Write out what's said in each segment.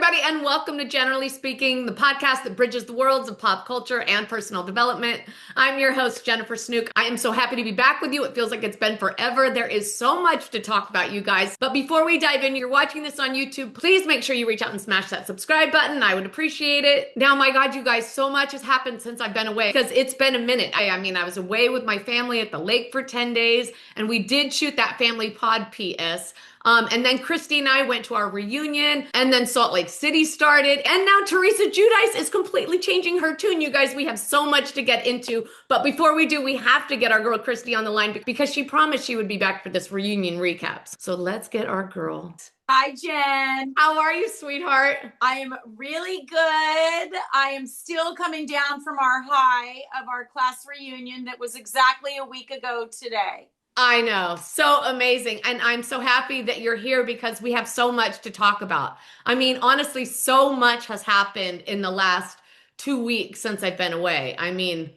everybody, and welcome to Generally Speaking, the podcast that bridges the worlds of pop culture and personal development. I'm your host, Jennifer Snook. I am so happy to be back with you. It feels like it's been forever. There is so much to talk about, you guys. But before we dive in, you're watching this on YouTube, please make sure you reach out and smash that subscribe button. I would appreciate it. Now, my God, you guys, so much has happened since I've been away because it's been a minute. I mean, I was away with my family at the lake for 10 days, and we did shoot that family pod PS. And then Christy and I went to our reunion, and then Salt Lake City started, and now Teresa Giudice is completely changing her tune. You guys, we have so much to get into, but before we do, we have to get our girl Christy on the line because she promised she would be back for this reunion recaps. So let's get our girl. Hi, Jen. How are you, sweetheart? I am really good. I am still coming down from our high of our class reunion that was exactly a week ago today. I know. So amazing. And I'm so happy that you're here because we have so much to talk about. I mean, honestly, so much has happened in the last 2 weeks since I've been away. I mean,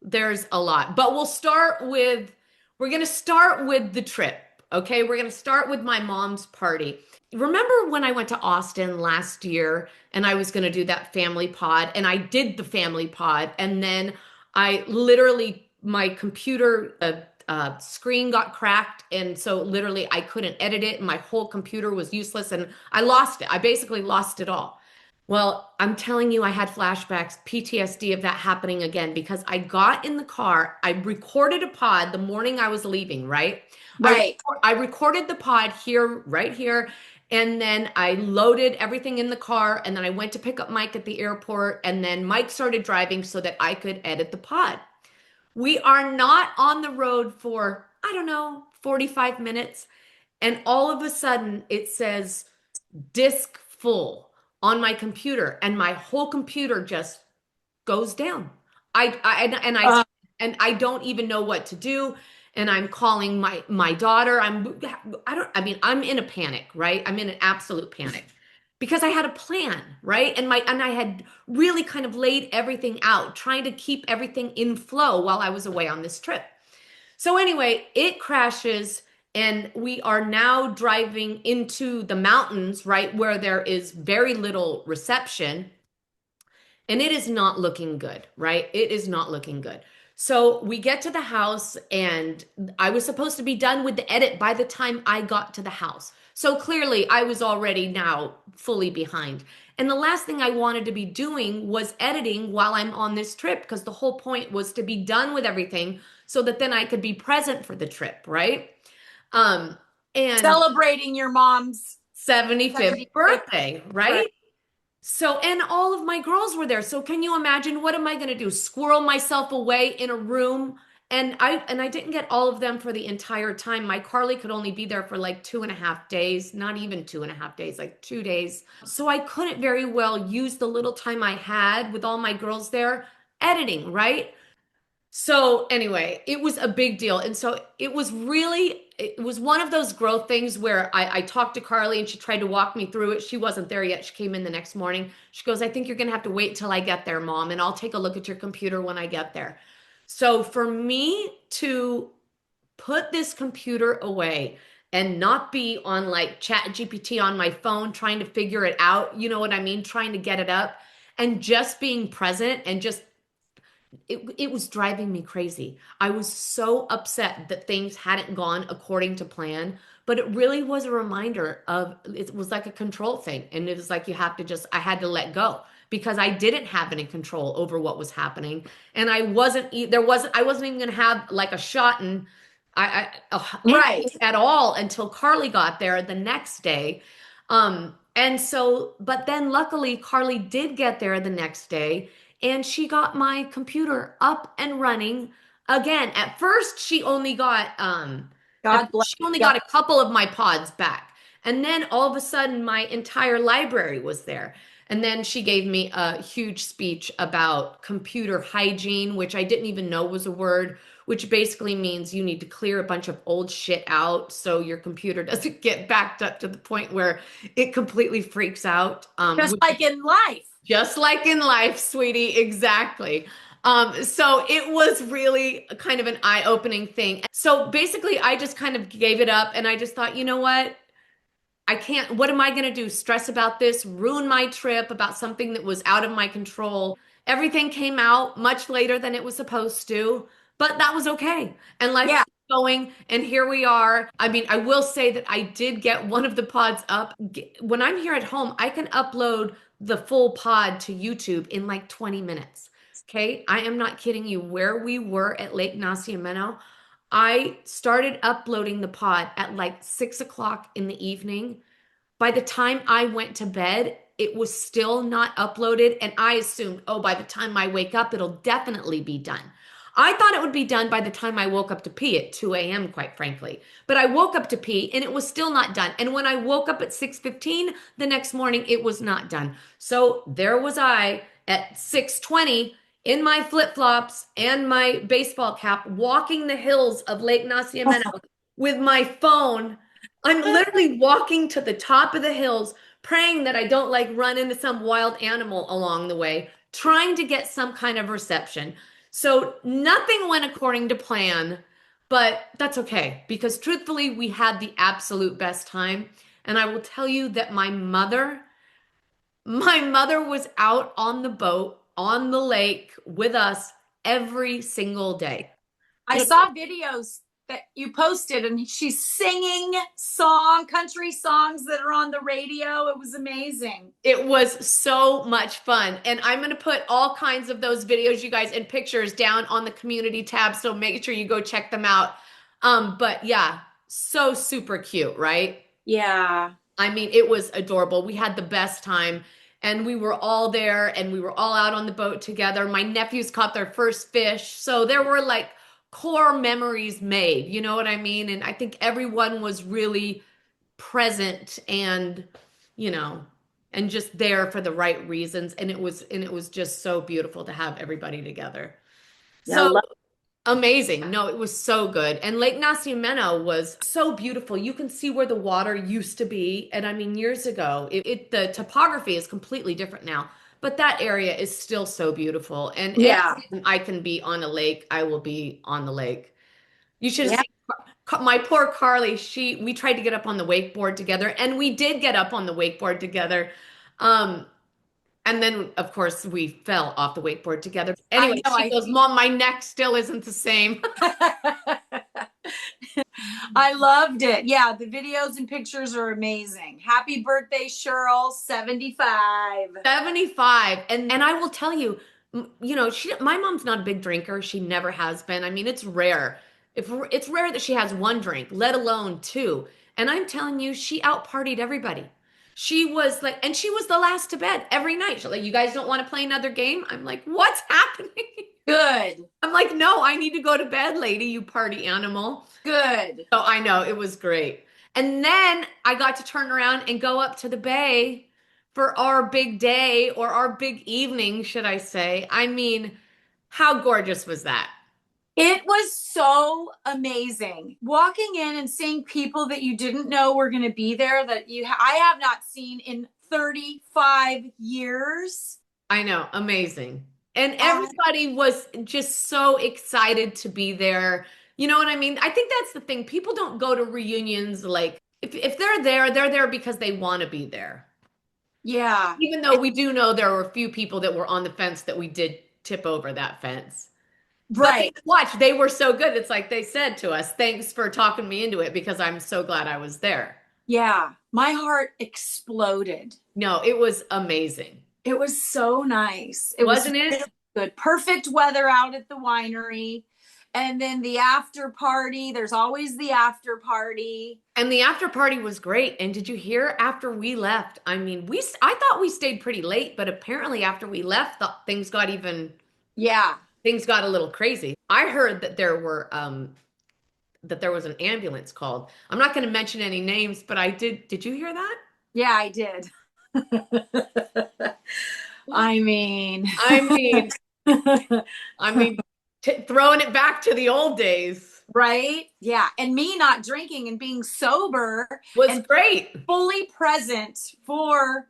there's a lot. But we're going to start with the trip, okay? We're going to start with my mom's party. Remember when I went to Austin last year and I was going to do that family pod, and I did the family pod, and then I literally, my computer, screen got cracked, and so literally I couldn't edit it, and my whole computer was useless, and I lost it. I basically lost it all. Well, I'm telling you, I had flashbacks, PTSD of that happening again, because I got in the car, I recorded a pod the morning I was leaving, right? Right. I recorded the pod here, right here, and then I loaded everything in the car, and then I went to pick up Mike at the airport, and then Mike started driving so that I could edit the pod. We are not on the road for, I don't know, 45 minutes. And all of a sudden it says disk full on my computer, and my whole computer just goes down. I don't even know what to do. And I'm calling my daughter. I'm in a panic, right? I'm in an absolute panic. Because I had a plan, right? And I had really kind of laid everything out, trying to keep everything in flow while I was away on this trip. So anyway, it crashes, and we are now driving into the mountains, right, where there is very little reception. And it is not looking good, right? It is not looking good. So we get to the house, and I was supposed to be done with the edit by the time I got to the house. So clearly I was already now fully behind. And the last thing I wanted to be doing was editing while I'm on this trip, because the whole point was to be done with everything so that then I could be present for the trip, right? And celebrating your mom's 75th birthday, right? So, and all of my girls were there. So can you imagine, what am I going to do? Squirrel myself away in a room? And I didn't get all of them for the entire time. My Carly could only be there for like 2.5 days, not even 2.5 days, like 2 days. So I couldn't very well use the little time I had with all my girls there editing, right? So anyway, it was a big deal. And so it was one of those growth things where I talked to Carly, and she tried to walk me through it. She wasn't there yet. She came in the next morning. She goes, "I think you're going to have to wait till I get there, Mom, and I'll take a look at your computer when I get there." So for me to put this computer away and not be on like ChatGPT on my phone trying to figure it out, you know what I mean? Trying to get it up, and just being present, and just it was driving me crazy. I was so upset that things hadn't gone according to plan, but it really was a reminder of, it was like a control thing. And it was like, I had to let go, because I didn't have any control over what was happening. And I wasn't even going to have like a shot right at all until Carly got there the next day. And so, but then luckily Carly did get there the next day, and she got my computer up and running again. At first, she only got got a couple of my pods back. And then all of a sudden, my entire library was there. And then she gave me a huge speech about computer hygiene, which I didn't even know was a word, which basically means you need to clear a bunch of old shit out so your computer doesn't get backed up to the point where it completely freaks out. Just like in life. Just like in life, sweetie, exactly. So it was really kind of an eye-opening thing. So basically, I just kind of gave it up, and I just thought, you know what? I can't, what am I going to do? Stress about this, ruin my trip about something that was out of my control. Everything came out much later than it was supposed to, but that was okay. And life Yeah. kept going. And here we are. I mean, I will say that I did get one of the pods up. When I'm here at home, I can upload the full pod to YouTube in like 20 minutes. Okay. I am not kidding you. Where we were at Lake Nacimiento, I started uploading the pod at like 6 o'clock in the evening. By the time I went to bed, it was still not uploaded. And I assumed, oh, by the time I wake up, it'll definitely be done. I thought it would be done by the time I woke up to pee at 2 a.m., quite frankly. But I woke up to pee and it was still not done. And when I woke up at 6:15 the next morning, it was not done. So there was I at 6:20 in my flip-flops and my baseball cap, walking the hills of Lake Nacimiento with my phone. I'm literally walking to the top of the hills, praying that I don't like run into some wild animal along the way, trying to get some kind of reception. So nothing went according to plan, but that's okay because truthfully, we had the absolute best time. And I will tell you that my mother was out on the boat on the lake with us every single day. I saw videos that you posted and she's singing country songs that are on the radio. It was amazing. It was so much fun. And I'm going to put all kinds of those videos, you guys, and pictures down on the community tab. So make sure you go check them out. But yeah, so super cute, right? Yeah. I mean, it was adorable. We had the best time and we were all there and we were all out on the boat together. My nephews caught their first fish. So there were like core memories made, you know what I mean? And I think everyone was really present and, you know, and just there for the right reasons. And it was just so beautiful to have everybody together. Yeah, So amazing. No, it was so good. And Lake Nacimiento was so beautiful. You can see where the water used to be. And I mean, years ago, the topography is completely different now, but that area is still so beautiful. And yeah. anytime I can be on a lake, I will be on the lake. You should have Yeah. seen my poor Carly. We tried to get up on the wakeboard together, and we did get up on the wakeboard together. Um, and then, of course, we fell off the wakeboard together. I Anyway, know. she goes, Mom, my neck still isn't the same. I loved it. Yeah, the videos and pictures are amazing. Happy birthday, Cheryl, 75. 75. And I will tell you, you know, my mom's not a big drinker. She never has been. I mean, it's rare. If it's rare that she has one drink, let alone two. And I'm telling you, she out partied everybody. She was like, and she was the last to bed every night. She's like, you guys don't want to play another game? I'm like, what's happening? Good. I'm like, no, I need to go to bed, lady, you party animal. Good. So I know it was great. And then I got to turn around and go up to the bay for our big day or our big evening, should I say. I mean, how gorgeous was that? It was so amazing walking in and seeing people that you didn't know were going to be there I have not seen in 35 years. I know, amazing. And everybody was just so excited to be there. You know what I mean? I think that's the thing. People don't go to reunions like if they're there because they want to be there. Yeah. Even though we do know there were a few people that were on the fence that we did tip over that fence. Right. But watch, they were so good. It's like they said to us, thanks for talking me into it because I'm so glad I was there. Yeah. My heart exploded. No, it was amazing. It was so nice. It Wasn't was it? really good. Perfect weather out at the winery. And then the after party, there's always the after party. And the after party was great. And did you hear after we left? I mean, I thought we stayed pretty late, but apparently after we left, things got Yeah. things got a little crazy. I heard that there was an ambulance called. I'm not going to mention any names, but I did. Did you hear that? Yeah, I did. I mean, I mean, I mean, throwing it back to the old days. Right? Yeah. And me not drinking and being sober Was and great. fully present for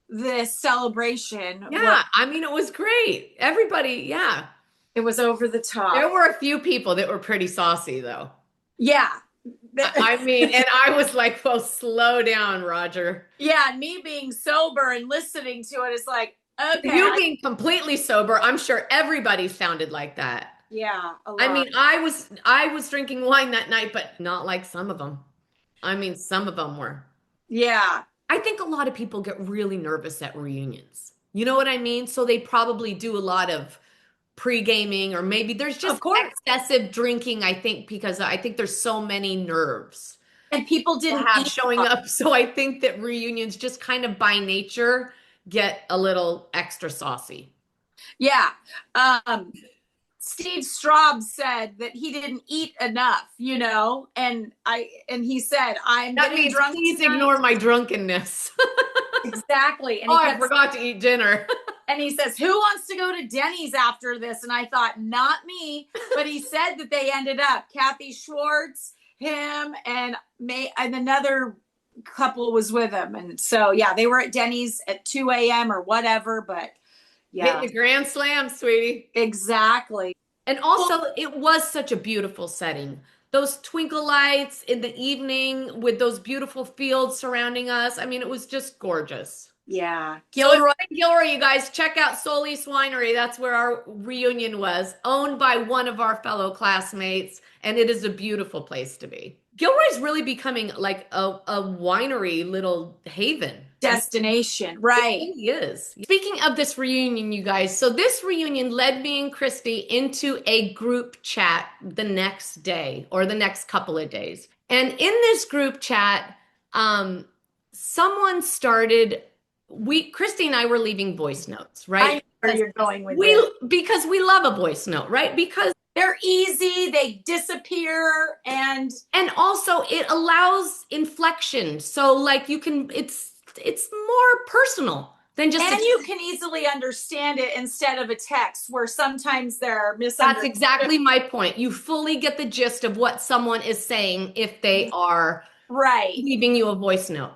this celebration. Yeah, I mean, it was great. Everybody, yeah. It was over the top. There were a few people that were pretty saucy, though. Yeah. I mean, and I was like, well, slow down, Roger. Yeah, me being sober and listening to it is like, okay, You being completely sober, I'm sure everybody sounded like that. yeah, a I lot. mean, I was drinking wine that night, but not like some of them. I mean, some of them were. Yeah, I think a lot of people get really nervous at reunions. You know what I mean? So they probably do a lot of pre-gaming, or maybe there's of just course. excessive drinking, I think, because I think there's so many nerves And people to didn't have eat. showing up. So I think that reunions just kind of by nature get a little extra saucy. Yeah. Um, Steve Straub said that he didn't eat enough, and he said, I'm That getting means drunk please tonight. ignore my drunkenness. Exactly. And Oh, he I kept forgot to eat dinner. and he says, who wants to go to Denny's after this? And I thought, not me. But he said that they ended up Kathy Schwartz, him, and May, and another couple was with him. And so yeah, they were at Denny's at 2 a.m. or whatever. But Hitting yeah, the grand slam, sweetie. exactly. And also, it was such a beautiful setting. Those twinkle lights in the evening with those beautiful fields surrounding us. I mean, it was just gorgeous. Yeah. So if Gilroy. you're in Gilroy, you guys check out Solis Winery. That's where our reunion was, owned by one of our fellow classmates, and it is a beautiful place to be. Gilroy's really becoming like a winery little haven. Destination. It Right. really is. Speaking of this reunion, you guys, so this reunion led me and Christy into a group chat the next day or the next couple of days. And in this group chat, someone started, Christy and I were leaving voice notes, I right? know where you're going with We, this. because we love a voice note, right? Because They're easy, they disappear, and also it allows inflection. So like you can, it's more personal than just and you can easily understand it instead of a text where sometimes they're That's misunderstood. exactly my point. You fully get the gist of what someone is saying if they are Right. leaving you a voice note.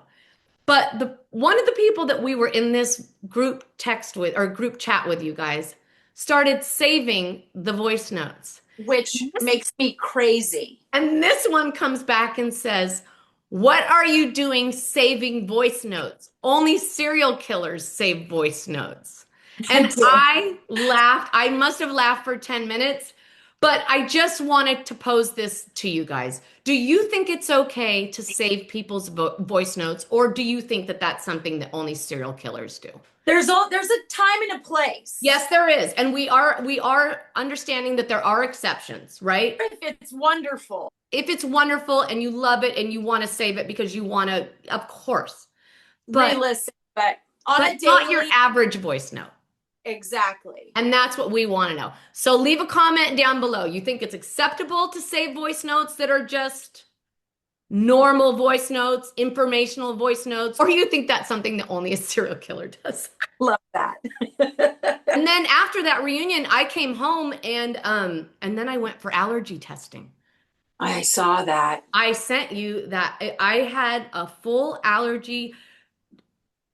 But the one of the people that we were in this group text with or group chat with, you guys, started saving the voice notes. Which makes me crazy. And this one comes back and says, "What are you doing saving voice notes? Only serial killers save voice notes." And I laughed. I must have laughed for 10 minutes, but I just wanted to pose this to you guys. Do you think it's okay to save people's voice notes, or do you think that that's something that only serial killers do? There's a time and a place. Yes, there is. And we are understanding that there are exceptions, right? If it's wonderful. If it's wonderful and you love it and you want to save it because you want to, of course. But Re-listen, but on a daily, not your average voice note. exactly. And that's what we want to know. So leave a comment down below. You think it's acceptable to save voice notes that are just normal voice notes, informational voice notes, or you think that's something that only a serial killer does? Love that. And then after that reunion, I came home and then I went for allergy testing. I saw that. I sent you that I had a full allergy.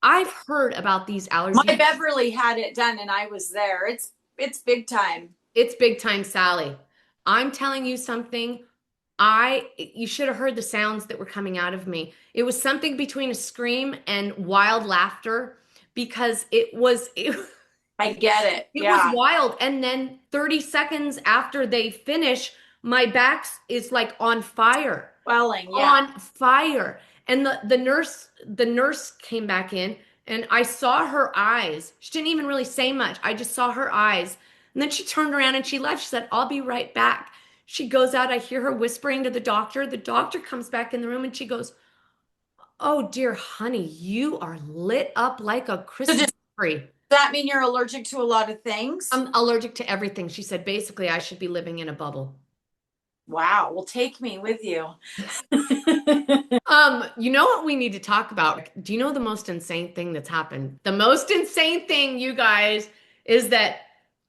I've heard about these allergies. My Beverly had it done and I was there. It's big time. It's big time, Sally. I'm telling you something. You should have heard the sounds that were coming out of me. It was something between a scream and wild laughter because I get it. it Yeah. was wild. And then 30 seconds after they finish, my back is like on fire. Swelling, yeah. On fire. And the nurse came back in and I saw her eyes. She didn't even really say much. I just saw her eyes. And then she turned around and she left. She said, "I'll be right back." She goes out. I hear her whispering to the doctor. The doctor comes back in the room and she goes, "Oh, dear honey, you are lit up like a Christmas tree." Does that mean you're allergic to a lot of things? I'm allergic to everything. She said, basically, I should be living in a bubble. Wow. Well, take me with you. You know what we need to talk about? Do you know the most insane thing that's happened? The most insane thing, you guys, is that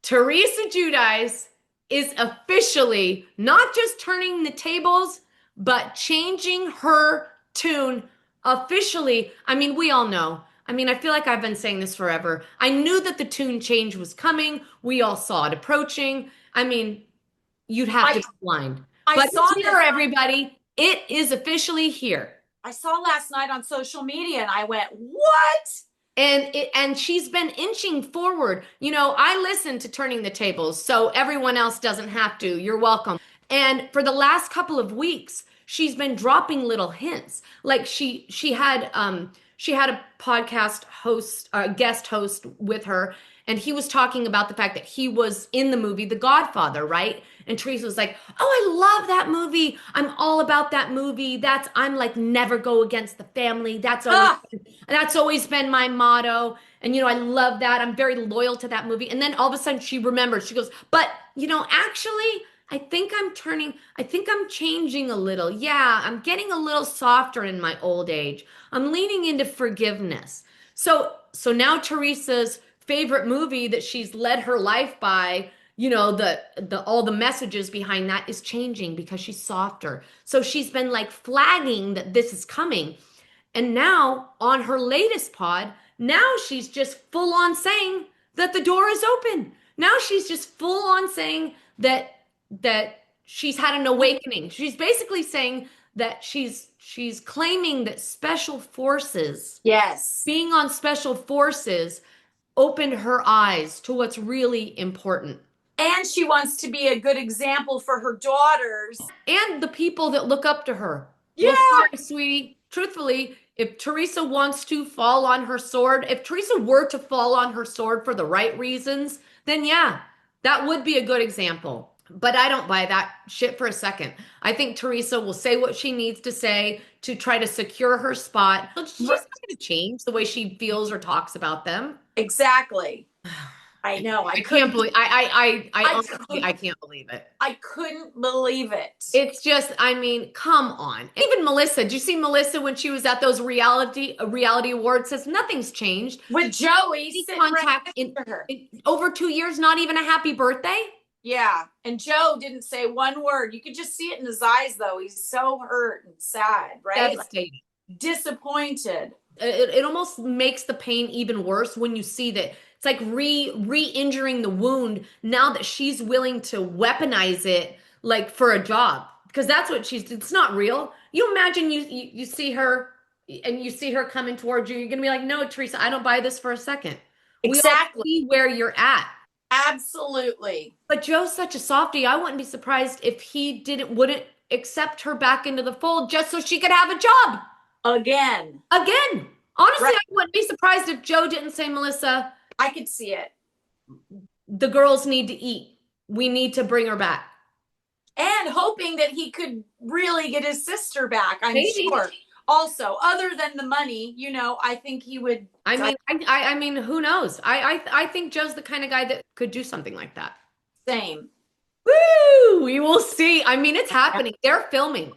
Teresa Giudice is officially not just turning the tables, but changing her tune officially. I mean, we all know. I mean, I feel like I've been saying this forever. I knew that the tune change was coming. We all saw it approaching. I mean, you'd have to be blind. I But saw here, this. everybody, It is officially here. I saw last night on social media and I went, what? And she's been inching forward. You know, I listen to Turning the Tables, so everyone else doesn't have to. You're welcome. And for the last couple of weeks, she's been dropping little hints. Like she had a podcast host, guest host with her, and he was talking about the fact that he was in the movie The Godfather, right? And Teresa was like, "Oh, I love that movie. I'm all about that movie. I'm like never go against the family. That's always been my motto. And you know, I love that. I'm very loyal to that movie." And then all of a sudden she remembers. She goes, "But, you know, actually, I think I'm changing a little. Yeah, I'm getting a little softer in my old age. I'm leaning into forgiveness." So now Teresa's favorite movie that she's led her life by, you know, the all the messages behind that is changing because she's softer. So she's been like flagging that this is coming. And now on her latest pod, now she's just full on saying that the door is open. Now she's just full on saying that she's had an awakening. She's basically saying that she's claiming that special forces, Yes. being on special forces, opened her eyes to what's really important. And she wants to be a good example for her daughters. And the people that look up to her. Yeah. Well, sorry, sweetie. Truthfully, if Teresa wants to fall on her sword, if Teresa were to fall on her sword for the right reasons, then yeah, that would be a good example. But I don't buy that shit for a second. I think Teresa will say what she needs to say to try to secure her spot. She's not going to change the way she feels or talks about them. Exactly. I know. I can't believe I honestly I can't believe it. I couldn't believe it. It's just, I mean, come on. Even Melissa, did you see Melissa when she was at those reality awards? Says nothing's changed. With Joey Contact in over 2 years, not even a happy birthday. Yeah. And Joe didn't say one word. You could just see it in his eyes, though. He's so hurt and sad, right? Devastated. Disappointed. It almost makes the pain even worse when you see that it's like re-injuring the wound now that she's willing to weaponize it like for a job, because that's what it's not real. You imagine you see her and you see her coming towards you, you're gonna be like, "No, Teresa, I don't buy this for a second." Exactly. We all see where you're at. Absolutely. But Joe's such a softie. I wouldn't be surprised if he wouldn't accept her back into the fold just so she could have a job. Again. Honestly, right. I wouldn't be surprised if Joe didn't say, "Melissa, I could see it. The girls need to eat. We need to bring her back." And hoping that he could really get his sister back, I'm Maybe. Sure. Also, other than the money, you know, I think he would. I mean, who knows? I think Joe's the kind of guy that could do something like that. Same. Woo! We will see. I mean, it's happening. They're filming.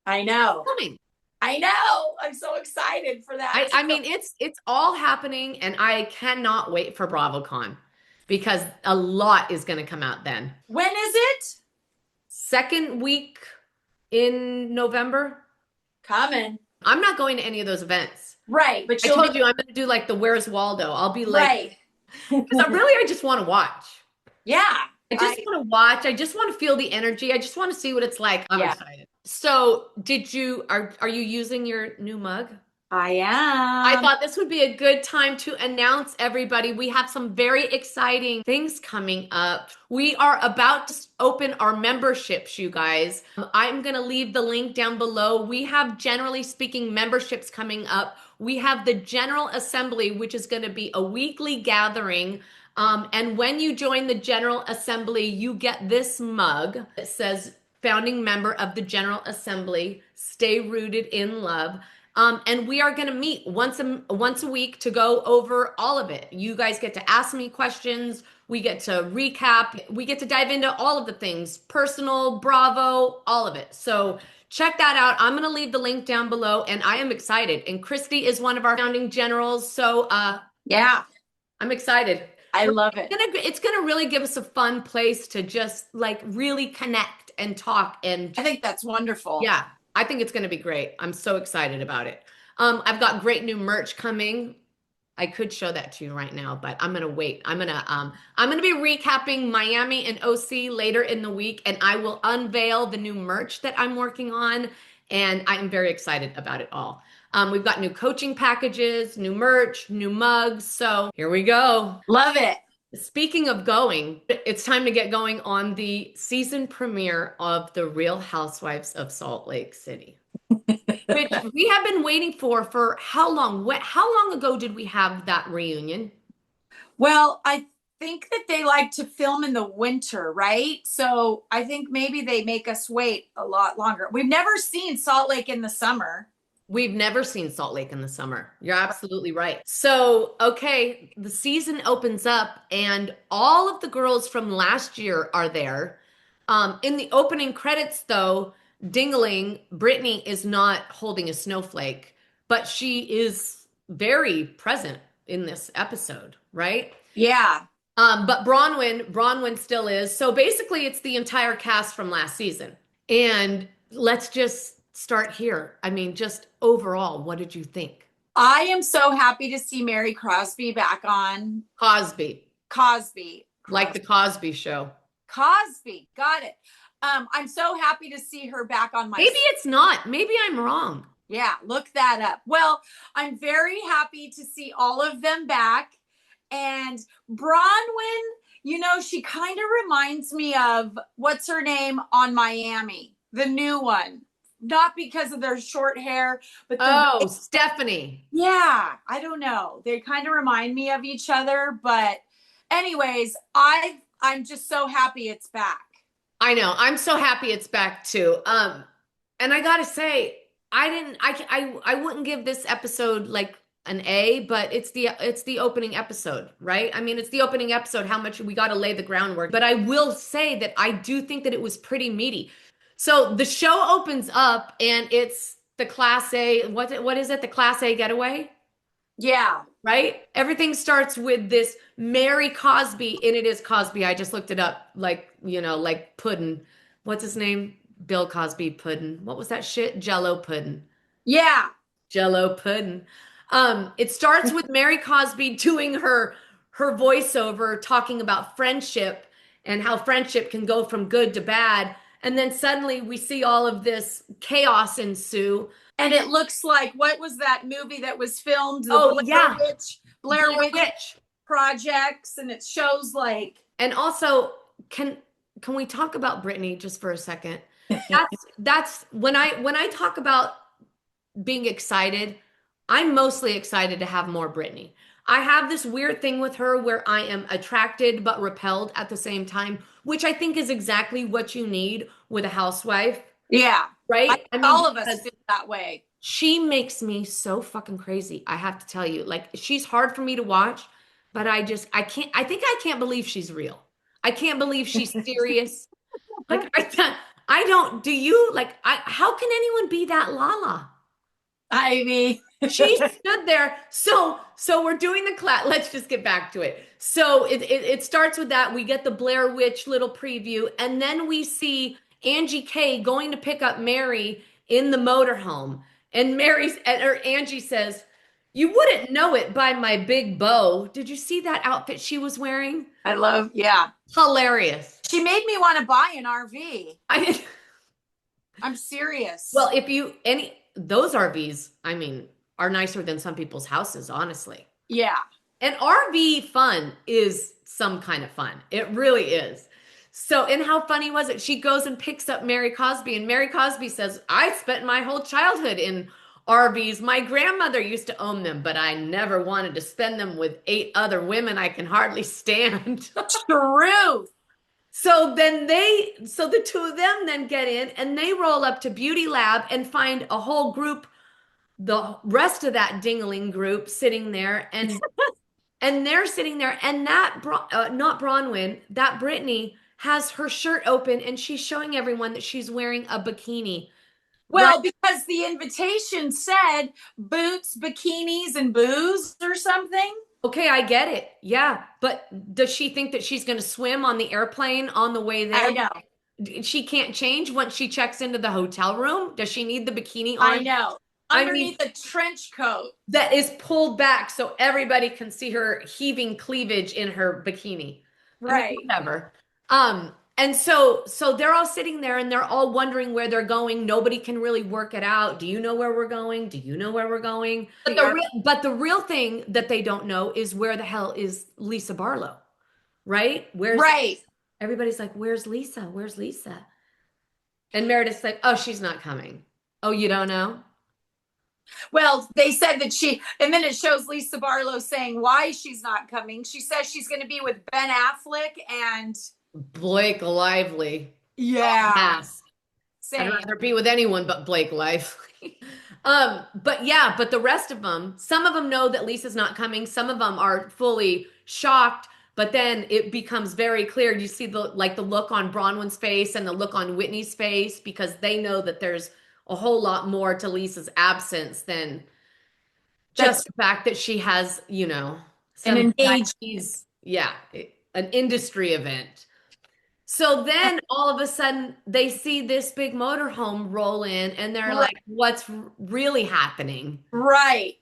I know. Filming. I know. I'm so excited for that. I mean, it's all happening, and I cannot wait for BravoCon because a lot is going to come out then. When is it? Second week in November. Coming. I'm not going to any of those events. Right. But I told you I'm going to do like the Where's Waldo. I'll be like, right. Because I just want to watch. Yeah. I just want to watch. I just want to feel the energy. I just want to see what it's like. I'm excited. So are you using your new mug? I am. I thought this would be a good time to announce everybody. We have some very exciting things coming up. We are about to open our memberships, you guys. I'm going to leave the link down below. We have Generally Speaking memberships coming up. We have the General Assembly, which is going to be a weekly gathering. And when you join the General Assembly, you get this mug that says, "Founding member of the General Assembly, stay rooted in love." And we are going to meet once a week to go over all of it. You guys get to ask me questions. We get to recap. We get to dive into all of the things, personal, Bravo, all of it. So check that out. I'm going to leave the link down below, and I am excited. And Christy is one of our founding generals. So yeah, I'm excited. I love it. It's going to really give us a fun place to just like really connect and talk. And I think that's wonderful. Yeah, I think it's going to be great. I'm so excited about it. I've got great new merch coming. I could show that to you right now, but I'm going to wait. I'm going to be recapping Miami and OC later in the week, and I will unveil the new merch that I'm working on. and I'm very excited about it all. We've got new coaching packages, new merch, new mugs. So here we go. Love it. Speaking of going, it's time to get going on the season premiere of The Real Housewives of Salt Lake City, which we have been waiting for how long? How long ago did we have that reunion? Well, I think that they like to film in the winter, right? So I think maybe they make us wait a lot longer. We've never seen Salt Lake in the summer. We've never seen Salt Lake in the summer. You're absolutely right. So, okay, the season opens up and all of the girls from last year are there. In the opening credits, though, Dingling, Brittany is not holding a snowflake, but she is very present in this episode, right? Yeah. But Bronwyn still is. So basically, it's the entire cast from last season. And let's just start here. I mean, just overall, what did you think? I am so happy to see Mary Crosby back on. Cosby, Cosby. like the Cosby Show. Cosby. Got it. I'm so happy to see her back on my. Maybe it's not. Maybe I'm wrong. Yeah, look that up. Well, I'm very happy to see all of them back. And Bronwyn, you know, she kind of reminds me of what's her name on Miami, the new one. Not because of their short hair, but Stephanie. Yeah, I don't know. They kind of remind me of each other, but anyways, I'm just so happy it's back. I know. I'm so happy it's back too. And I gotta say, I wouldn't give this episode like an A, but it's the opening episode, right? I mean, it's the opening episode, how much we got to lay the groundwork. But I will say that I do think that it was pretty meaty. So the show opens up and it's the Class A, what is it? The Class A getaway? Yeah. Right? Everything starts with this Mary Cosby, and it is Cosby. I just looked it up, like, you know, like pudding. What's his name? Bill Cosby pudding. What was that shit? Jello pudding. Yeah. Jello pudding. It starts with Mary Cosby doing her voiceover, talking about friendship and how friendship can go from good to bad. And then suddenly we see all of this chaos ensue. And it looks like, what was that movie that was filmed? Blair Witch Projects. And it shows like. And also, can we talk about Brittany just for a second? That's when I talk about being excited, I'm mostly excited to have more Brittany. I have this weird thing with her where I am attracted but repelled at the same time, which I think is exactly what you need with a housewife. Yeah. Right? I mean, all of us feel that way. She makes me so fucking crazy. I have to tell you, like, she's hard for me to watch, but I can't believe she's real. I can't believe she's serious. Like, I don't, do you, like, how can anyone be that Lala? I mean, she stood there. So we're doing the class. Let's just get back to it. So it starts with that. We get the Blair Witch little preview, and then we see Angie K going to pick up Mary in the motorhome. And Angie says, "You wouldn't know it by my big bow." Did you see that outfit she was wearing? Yeah. Hilarious. She made me want to buy an RV. I'm serious. Well, those RVs, I mean, are nicer than some people's houses, honestly. Yeah. And RV fun is some kind of fun. It really is. So, and how funny was it? She goes and picks up Mary Cosby, and Mary Cosby says, "I spent my whole childhood in RVs. My grandmother used to own them, but I never wanted to spend them with 8 other women I can hardly stand." Truth. So the two of them then get in and they roll up to Beauty Lab and find a whole group, the rest of that dingling group sitting there, and and they're sitting there, and that not Bronwyn, that Brittany has her shirt open and she's showing everyone that she's wearing a bikini. Well, right? Because the invitation said boots, bikinis, and booze or something. Okay, I get it. Yeah. But does she think that she's going to swim on the airplane on the way there? I know. She can't change once she checks into the hotel room? Does she need the bikini on? I know. Underneath the trench coat. That is pulled back so everybody can see her heaving cleavage in her bikini. Right. I mean, whatever. And so they're all sitting there and they're all wondering where they're going. Nobody can really work it out. Do you know where we're going? Do you know where we're going? But the real thing that they don't know is where the hell is Lisa Barlow, right? Where's Right. everybody's like, where's Lisa? Where's Lisa? And Meredith's like, oh, she's not coming. Oh, you don't know? Well, they said that and then it shows Lisa Barlow saying why she's not coming. She says she's going to be with Ben Affleck and Blake Lively. yeah, Yes. I'd same. rather be with anyone but Blake Lively. But yeah, but the rest of them, some of them know that Lisa's not coming. Some of them are fully shocked, but then it becomes very clear. You see the look on Bronwyn's face and the look on Whitney's face because they know that there's a whole lot more to Lisa's absence than That's just the fact that she has, an some engagement. yeah, an industry event. So then all of a sudden they see this big motorhome roll in and they're Right. like, what's really happening? Right.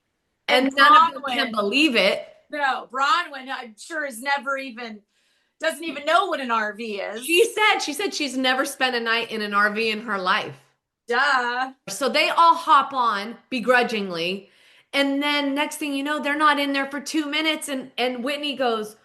And And none of them can Bronwyn, believe it. no, Bronwyn, I'm sure is doesn't even know what an RV She is. said, she said she's never spent a night in an RV in her life. Duh. So they all hop on begrudgingly. And then next thing you know, they're not in there for 2 minutes. And Whitney goes,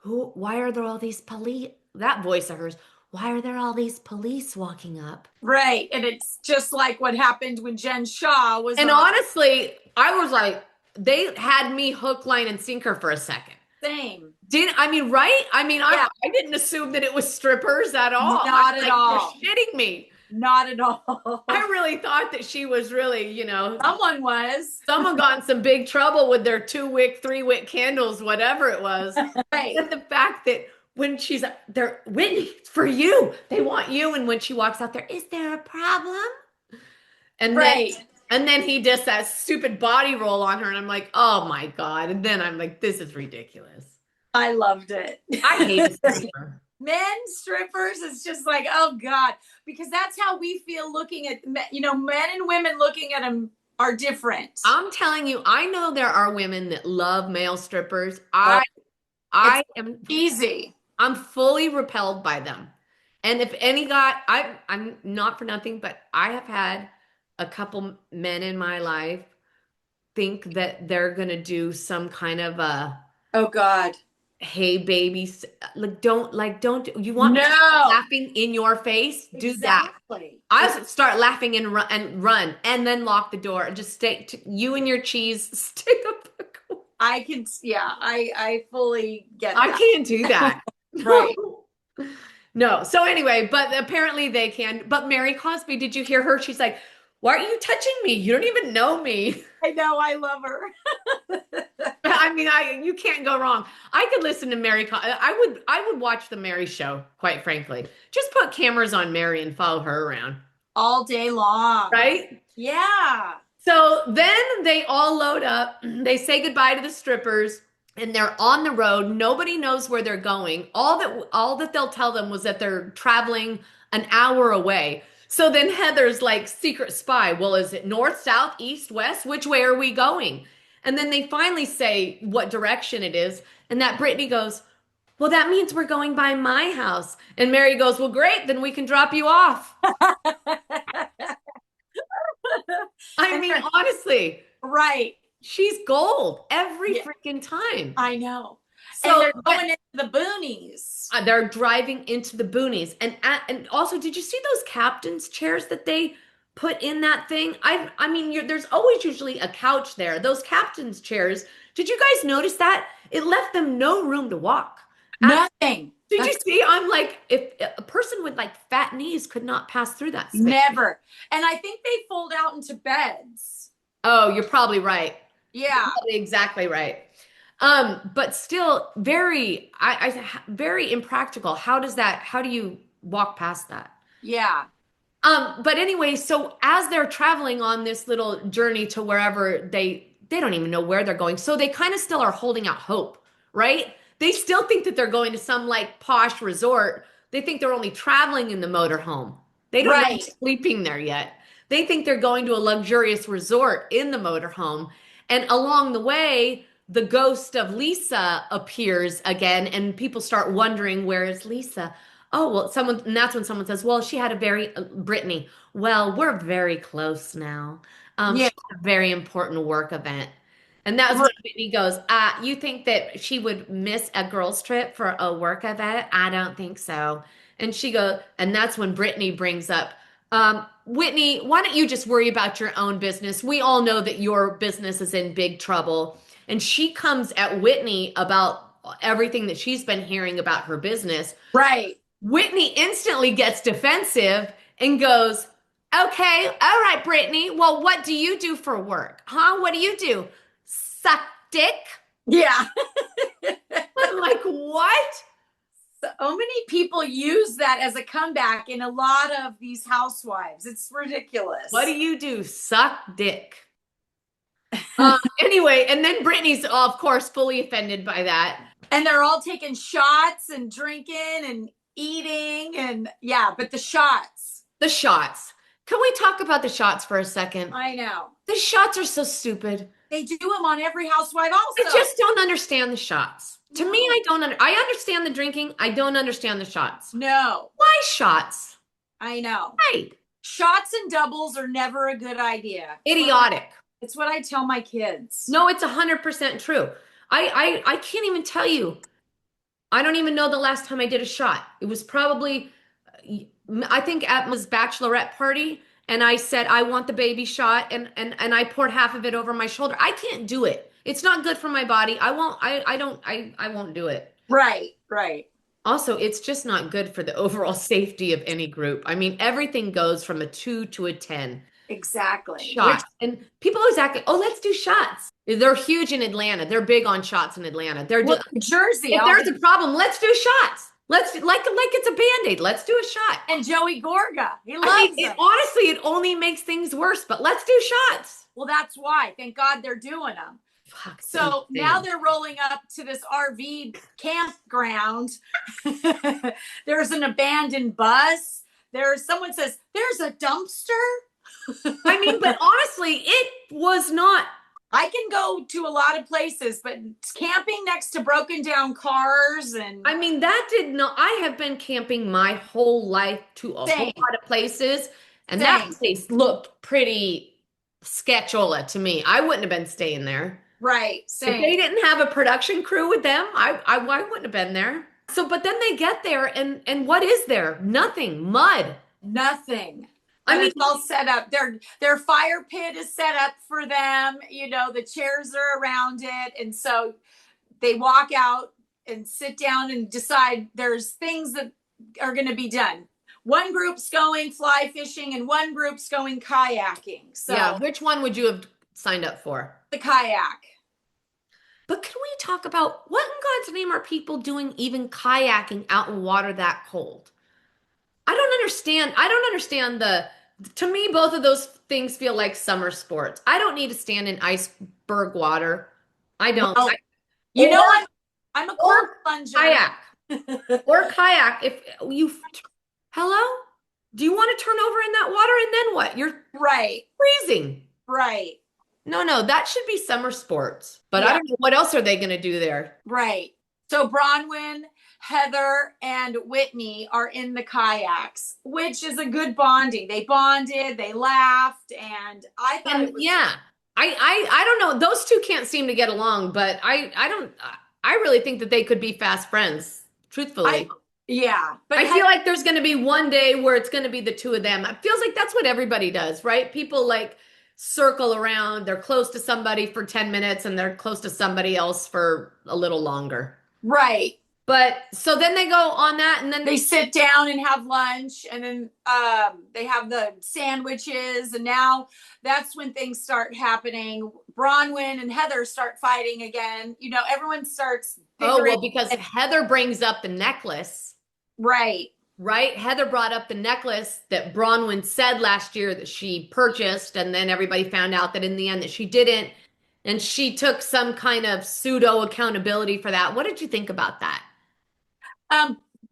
why are there all these police? That voice of hers, why are there all these police walking up? Right. And it's just like what happened when Jen Shaw was And on. honestly, I was like, they had me hook, line, and sinker for a second. Same. Didn't I mean, right? I mean, Yeah. I didn't assume that it was strippers at all. Not I'm at like, all. you're shitting me. Not at all. I really thought that she was really, Someone was. someone got in some big trouble with their 2-wick, 3-wick candles, whatever it was. Right. And the fact that when she's there, Whitney, it's for you. They want you. And when she walks out there, is there a problem? And Right. then he does that stupid body roll on her, and I'm like, oh my God. And then I'm like, this is ridiculous. I loved it. I hate a stripper. Men strippers, it's just like, oh God, because that's how we feel looking at, men and women looking at them are different. I'm telling you, I know there are women that love male strippers. Well, I it's am easy. I'm fully repelled by them. And if any guy, I'm not for nothing, but I have had a couple men in my life think that they're gonna do some kind of a Oh God. hey baby, don't you want me to No. start laughing in your face? Do that. Exactly. I start laughing and run and then lock the door and just stay you and your cheese stay up the corner. I fully get I that. can't do that. Right. No. So anyway, but apparently they can. But Mary Cosby, did you hear her? She's like, why are you touching me? You don't even know me. I know, I love her. I mean, you can't go wrong. I could listen to Mary. I would watch the Mary show, quite frankly. Just put cameras on Mary and follow her around. All day long. Right? Yeah. So then they all load up. They say goodbye to the strippers and they're on the road. Nobody knows where they're going. All that they'll tell them was that they're traveling an hour away. So then Heather's like secret spy. Well, is it north, south, east, west? Which way are we going? And then they finally say what direction it is. And that Brittany goes, well, that means we're going by my house. And Mary goes, well, great. Then we can drop you off. I mean, honestly, Right. she's gold every Yeah. freaking time. I know. So And they're going into the boonies. they're driving into the boonies, and also, did you see those captain's chairs that they put in that thing? I mean, there's always usually a couch there. Those captain's chairs. Did you guys notice that? It left them no room to walk. Nothing. Did you see? I'm like, if a person with like fat knees could not pass through that space. Never. And I think they fold out into beds. Oh, you're probably right. Yeah. You're probably exactly right. But still very, very impractical. How do you walk past that? Yeah. But anyway, so as they're traveling on this little journey to wherever they don't even know where they're going. So they kind of still are holding out hope, right? They still think that they're going to some like posh resort. They think they're only traveling in the motorhome. They don't know Right. they're sleeping there yet. They think they're going to a luxurious resort in the motorhome. And along the way, the ghost of Lisa appears again, and people start wondering, where is Lisa? Oh, well, and that's when someone says, well, she had a very, Brittany, well, we're very close now. Yeah. She had a very important work event. And that was when Whitney goes, you think that she would miss a girls' trip for a work event? I don't think so. And she goes, and that's when Brittany brings up, Whitney, why don't you just worry about your own business? We all know that your business is in big trouble. And she comes at Whitney about everything that she's been hearing about her business. Right. Whitney instantly gets defensive and goes, okay, all right, Brittany. Well, what do you do for work? Huh? What do you do? Suck dick? Yeah. I'm like, what? So many people use that as a comeback in a lot of these housewives. It's ridiculous. What do you do? Suck dick. Anyway, and then Brittany's, of course, fully offended by that. And they're all taking shots and drinking and eating and yeah, but the shots. The shots. Can we talk about the shots for a second? I know. The shots are so stupid. They do them on every housewife also. I just don't understand the shots. To me, I understand the drinking. I don't understand the shots. No. Why shots? I know. Right. Shots and doubles are never a good idea. Idiotic. It's what I tell my kids. No, it's 100% true. I can't even tell you. I don't even know the last time I did a shot. It was probably, I think at my bachelorette party, and I said, I want the baby shot, and I poured half of it over my shoulder. I can't do it. It's not good for my body. I won't do it. Right, right. Also, it's just not good for the overall safety of any group. I mean, everything goes from a 2 to a 10. Exactly. Shots. And people always act like, oh, let's do shots. They're huge in Atlanta. They're big on shots in Atlanta. They're well, Jersey. If there's a problem, let's do shots. Let's like it's a Band-Aid. Let's do a shot. And Joey Gorga. He loves it. Honestly, it only makes things worse, but let's do shots. Well, that's why. Thank God they're doing them. Fuck, so now they're rolling up to this RV campground. There's an abandoned bus. Someone says, there's a dumpster. I mean, but honestly, it was not. I can go to a lot of places, but camping next to broken down cars and. I mean, that did not. I have been camping my whole life to a whole lot of places, and that place looked pretty sketchola to me. I wouldn't have been staying there. Right. Same. If they didn't have a production crew with them, I wouldn't have been there. So, but then they get there, and what is there? Nothing. Mud. Nothing. I mean, it's all set up. Their fire pit is set up for them. You know, the chairs are around it. And so they walk out and sit down and decide there's things that are going to be done. One group's going fly fishing and one group's going kayaking. So yeah, which one would you have signed up for? The kayak. But can we talk about what in God's name are people doing even kayaking out in water that cold? I don't understand to me, both of those things feel like summer sports. I don't need to stand in iceberg water. I don't. Well, I'm a cold plunger. Kayak. Or kayak. If you, hello? Do you want to turn over in that water and then what? You're right. freezing. Right. No, that should be summer sports. But I don't know, what else are they going to do there? Right. So Bronwyn, Heather, and Whitney are in the kayaks, which is a good bonding. They bonded, they laughed, and I thought it was... Yeah. I don't know. Those two can't seem to get along, but I really think that they could be fast friends, truthfully. But I feel like there's going to be one day where it's going to be the two of them. It feels like that's what everybody does, right? People like circle around. They're close to somebody for 10 minutes and they're close to somebody else for a little longer. Right. But so then they go on that and then they sit down and have lunch and then they have the sandwiches. And now that's when things start happening. Bronwyn and Heather start fighting again. You know, everyone starts. Because Heather brings up the necklace. Right. Right. Heather brought up the necklace that Bronwyn said last year that she purchased. And then everybody found out that in the end that she didn't. And she took some kind of pseudo accountability for that. What did you think about that?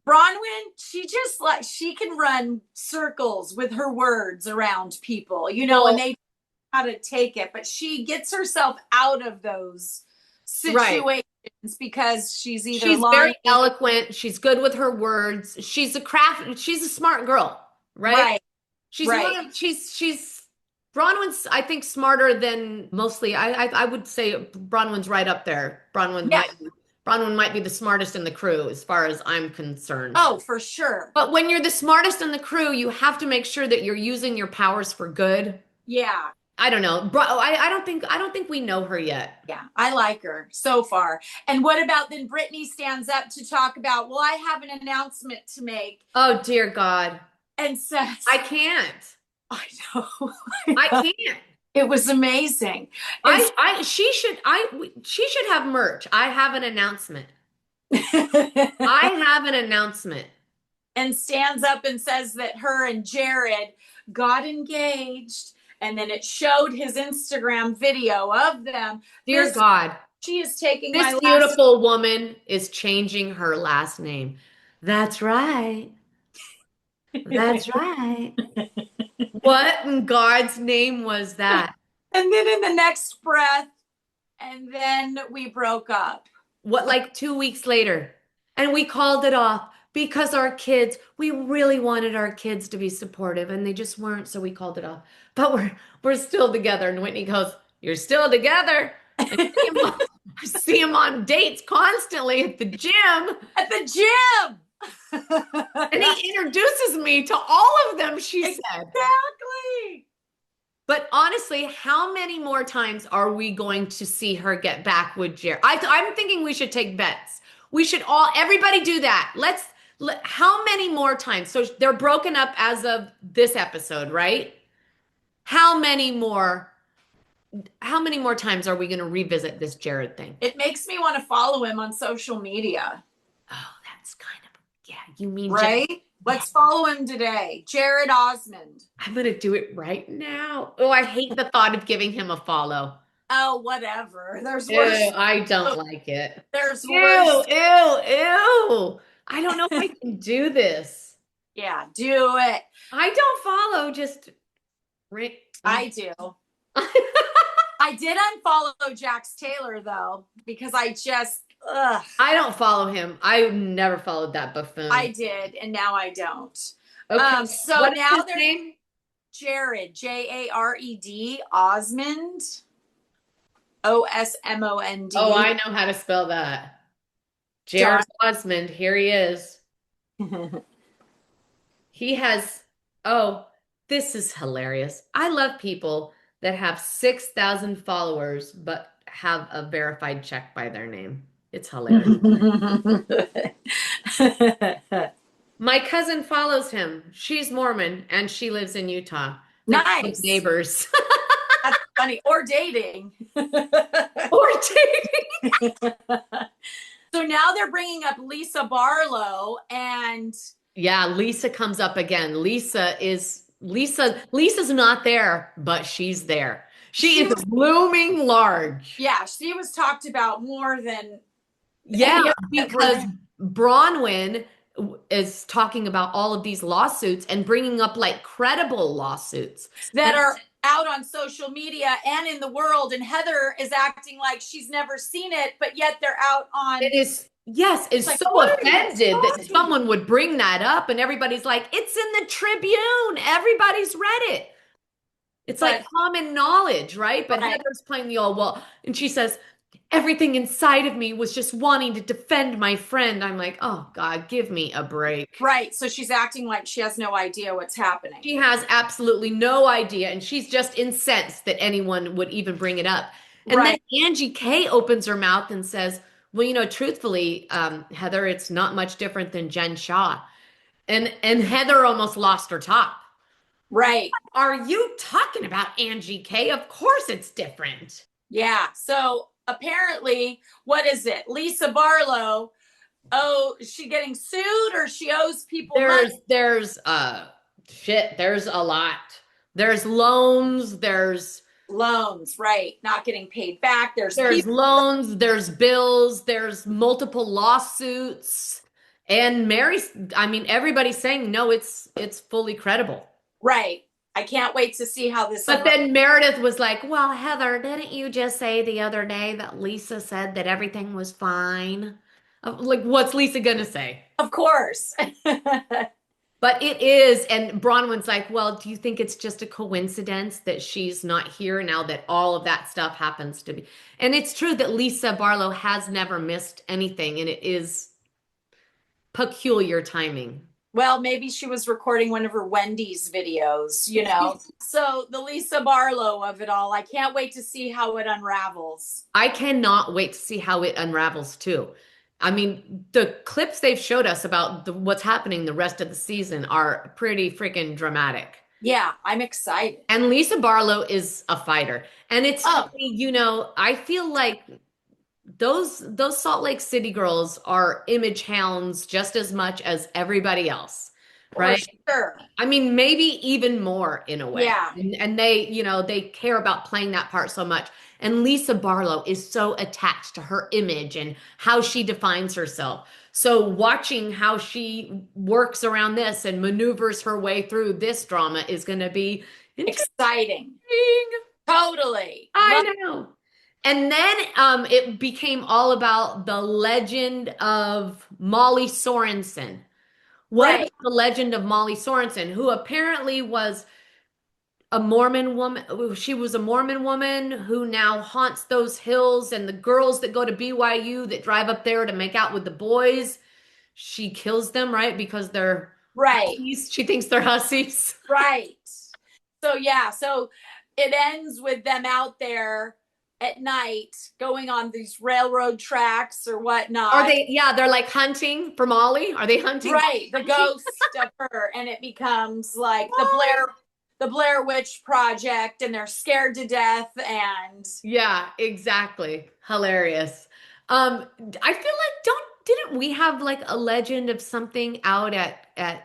Bronwyn, she can run circles with her words around people, you know, and they know how to take it, but she gets herself out of those situations. Right. It's because she's either She's very lying. eloquent. She's good with her words. She's a smart girl, right? Right, She's right. one of she's Bronwyn's, I think, smarter than mostly. I would say Bronwyn's right up there. Yeah. Bronwyn might be the smartest in the crew as far as I'm concerned. Oh, for sure. But when you're the smartest in the crew, you have to make sure that you're using your powers for good. Yeah. I don't know. I don't think we know her yet. Yeah, I like her so far. And what about then Brittany stands up to talk about, well, I have an announcement to make Oh dear God. and says, I can't. I know. I can't. It was amazing. She should have merch. I have an announcement. I have an announcement. And stands up and says that her and Jared got engaged. And then it showed his Instagram video of them. Dear God. She is taking This beautiful woman is changing her last name. That's right. That's right. What in God's name was that? And then in the next breath, and then we broke up. What, like 2 weeks later? And we called it off because we really wanted our kids to be supportive and they just weren't, so we called it off. But we're still together. And Whitney goes, "You're still together." I see him on dates constantly at the gym. At the gym. And he introduces me to all of them, she said. Exactly. But honestly, how many more times are we going to see her get back with Jared? I'm thinking we should take bets. We should everybody do that. How many more times? So they're broken up as of this episode, right? How many more times are we going to revisit this Jared thing? It makes me want to follow him on social media. Oh, that's kind of, yeah, you mean right? Jared. Let's follow him today. Jared Osmond. I'm going to do it right now. Oh, I hate the thought of giving him a follow. Oh, whatever. There's worse. Ew, I don't like it. There's worse. Ew. I don't know if I can do this. Yeah, do it. I don't follow, just I do. I did unfollow Jax Taylor though, because I don't follow him. I never followed that buffoon. I did, and now I don't. Okay. So now their name? Jared, Jared Osmond, Osmond. Oh, I know how to spell that. Jared Osmond. Here he is. He has. Oh, this is hilarious. I love people that have 6,000 followers but have a verified check by their name. It's hilarious. My cousin follows him. She's Mormon and she lives in Utah. They're nice. Neighbors. That's funny. Or dating. Or dating. So now they're bringing up Lisa Barlow and yeah, Lisa comes up again. Lisa's not there, but she's there. She is looming large. Yeah, she was talked about more than because Bronwyn is talking about all of these lawsuits and bringing up like credible lawsuits that are out on social media and in the world, and Heather is acting like she's never seen it, but yet they're out on it's like, so offended that someone would bring that up, and everybody's like, it's in the Tribune, everybody's read it. It's like common knowledge, right? But Heather's playing the old wall, and she says, everything inside of me was just wanting to defend my friend. I'm like, oh God, give me a break. Right. So she's acting like she has no idea what's happening. She has absolutely no idea. And she's just incensed that anyone would even bring it up. And then Angie K opens her mouth and says, well, truthfully, Heather, it's not much different than Jen Shaw. And Heather almost lost her top. Right. What are you talking about, Angie K? Of course it's different. Yeah. So apparently, what is it? Lisa Barlow. Oh, is she getting sued or she owes people money? There's a lot. There's loans, right. Not getting paid back. There's loans, there's bills, there's multiple lawsuits. And everybody's saying no, it's fully credible. Right. I can't wait to see how this But then Meredith was like, well, Heather, didn't you just say the other day that Lisa said that everything was fine? Like, what's Lisa gonna say? Of course. But it is, and Bronwyn's like, well, do you think it's just a coincidence that she's not here now that all of that stuff happens to be? And it's true that Lisa Barlow has never missed anything, and it is peculiar timing. Well, maybe she was recording one of her Wendy's videos, you know. So the Lisa Barlow of it all. I can't wait to see how it unravels. I cannot wait to see how it unravels too. I mean, the clips they've showed us about what's happening the rest of the season are pretty freaking dramatic. Yeah, I'm excited. And Lisa Barlow is a fighter. And it's Oh, funny, you know, I feel like those Salt Lake City girls are image hounds just as much as everybody else, for right? sure. I mean, maybe even more in a way. Yeah. And they, you know, they care about playing that part so much. And Lisa Barlow is so attached to her image and how she defines herself. So watching how she works around this and maneuvers her way through this drama is going to be Exciting. interesting. Totally. I know. And then it became all about the legend of Molly Sorensen. What Right. about the legend of Molly Sorensen, who apparently was a Mormon woman? She was a Mormon woman who now haunts those hills, and the girls that go to BYU that drive up there to make out with the boys, she kills them, right? Because they're Right. hussies. She thinks they're hussies. Right. So yeah, so it ends with them out there at night going on these railroad tracks or whatnot. Are they, yeah, they're like hunting for Molly. Are they hunting? Right, the ghost of her, and it becomes like the Blair Witch Project, and they're scared to death. And Yeah, exactly. Hilarious. I feel like didn't we have like a legend of something out at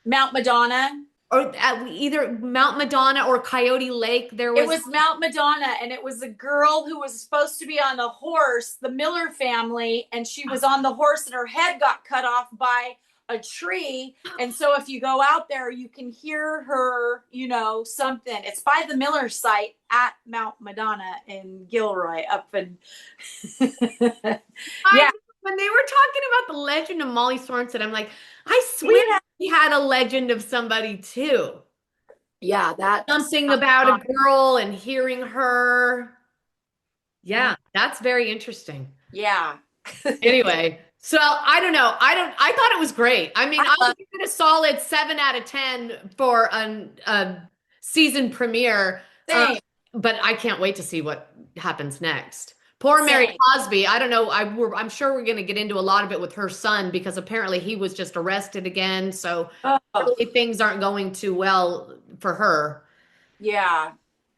Mount Madonna. or at either Mount Madonna or Coyote Lake? There It was was Mount Madonna, and it was a girl who was supposed to be on a horse, the Miller family, and she was on the horse, and her head got cut off by a tree. And so if you go out there, you can hear her, you know, something. It's by the Miller site at Mount Madonna in Gilroy up in yeah. when they were talking about the legend of Molly Sorensen, I'm like, I swear we had a legend of somebody too. Yeah, that Something about a girl and hearing her. Yeah, that's very interesting. yeah. Anyway, so I don't know. I thought it was great. I mean, I'll give it a solid 7 out of 10 for a season premiere. But I can't wait to see what happens next. Poor Mary Cosby. I don't know. I'm sure we're going to get into a lot of it with her son because apparently he was just arrested again. So really things aren't going too well for her. Yeah.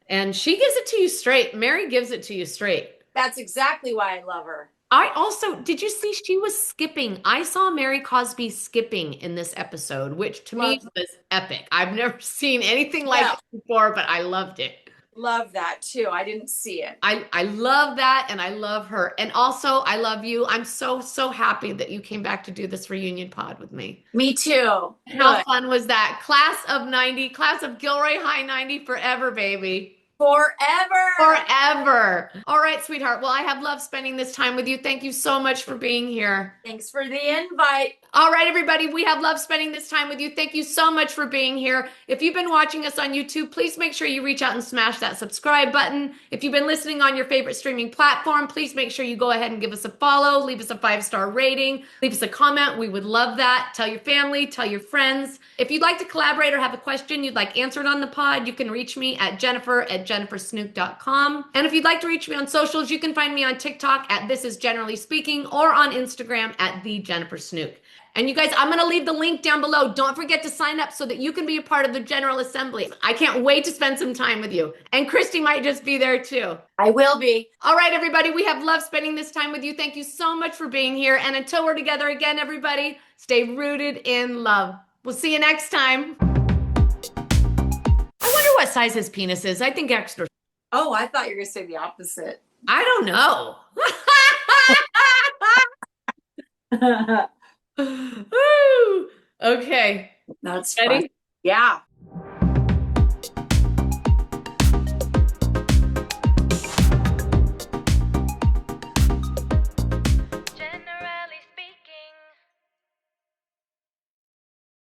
And she gives it to you straight. Mary gives it to you straight. That's exactly why I love her. I also, did you see she was skipping? I saw Mary Cosby skipping in this episode, which to me was epic. I've never seen anything like it before, but I loved it. Love that too. I didn't see it. I love that, and I love her. And also, I love you. I'm so, so happy that you came back to do this reunion pod with me. Me too. How fun was that? Class of 90, class of Gilroy High 90 forever, baby. Forever. Forever. All right, sweetheart. Well, I have loved spending this time with you. Thank you so much for being here. Thanks for the invite. All right, everybody. We have loved spending this time with you. Thank you so much for being here. If you've been watching us on YouTube, please make sure you reach out and smash that subscribe button. If you've been listening on your favorite streaming platform, please make sure you go ahead and give us a follow, leave us a 5-star rating, leave us a comment. We would love that. Tell your family, tell your friends. If you'd like to collaborate or have a question you'd like answered on the pod, you can reach me at jennifer@jennifersnook.com. And if you'd like to reach me on socials, you can find me on TikTok at This Is Generally Speaking or on Instagram at The Jennifer Snook. And you guys, I'm going to leave the link down below. Don't forget to sign up so that you can be a part of the General Assembly. I can't wait to spend some time with you. And Christy might just be there too. I will be. All right, everybody. We have loved spending this time with you. Thank you so much for being here. And until we're together again, everybody, stay rooted in love. We'll see you next time. I wonder what size his penis is. I think extra. Oh, I thought you were going to say the opposite. I don't know. Woo! Okay. That's ready? Fun. Yeah.